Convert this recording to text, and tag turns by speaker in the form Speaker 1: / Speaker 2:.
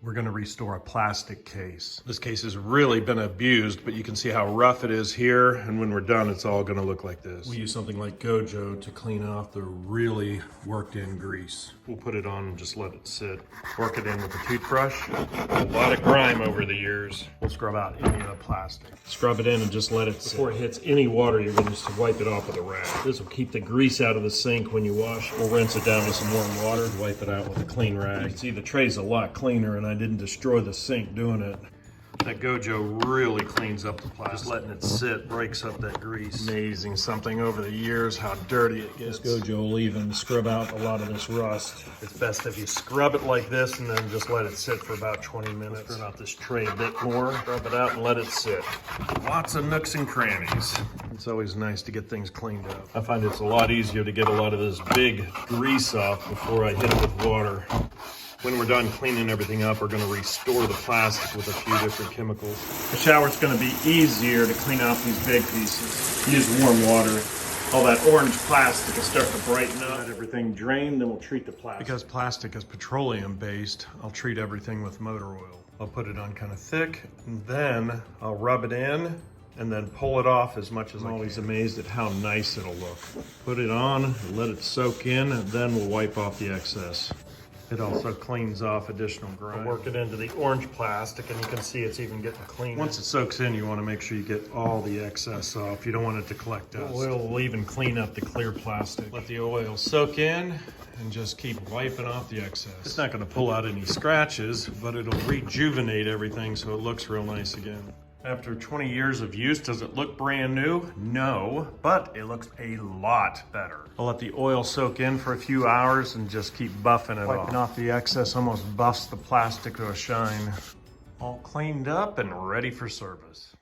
Speaker 1: We're gonna restore a plastic case. This case has really been abused, but you can see how rough it is here, and when we're done, it's all gonna look like this. We use something like Gojo to clean off the really worked in grease. We'll put it on and just let it sit. Work it in with a toothbrush. A lot of grime over the years. We'll scrub out any of the plastic. Scrub it in and just let it sit. Before it hits any water, you're gonna just wipe it off with a rag. This will keep the grease out of the sink when you wash. We'll rinse it down with some warm water, wipe it out with a clean rag. You can see the tray's a lot cleaner, and I didn't destroy the sink doing it. That Gojo really cleans up the plastic. Just letting it sit breaks up that grease. Amazing something over the years how dirty it gets. This Gojo will even scrub out a lot of this rust. It's best if you scrub it like this and then just let it sit for about 20 minutes. Turn out this tray a bit more, scrub it out and let it sit. Lots of nooks and crannies. It's always nice to get things cleaned up. I find it's a lot easier to get a lot of this big grease off before I hit it with water. When we're done cleaning everything up, we're going to restore the plastic with a few different chemicals. The shower's going to be easier to clean out these big pieces. Use warm water. All that orange plastic will start to brighten up. Let everything drain, then we'll treat the plastic. Because plastic is petroleum based, I'll treat everything with motor oil. I'll put it on kind of thick, and then I'll rub it in, and then pull it off as much as I'm always amazed at how nice it'll look. Put it on, let it soak in, and then we'll wipe off the excess. It also cleans off additional grime. I'll work it into the orange plastic, and you can see it's even getting clean. Once it soaks in, you want to make sure you get all the excess off. You don't want it to collect dust. The oil will even clean up the clear plastic. Let the oil soak in and just keep wiping off the excess. It's not going to pull out any scratches, but it'll rejuvenate everything so it looks real nice again. After 20 years of use, does it look brand new? No, but it looks a lot better. I'll let the oil soak in for a few hours and just keep buffing it off. Wiping off the excess almost buffs the plastic to a shine. All cleaned up and ready for service.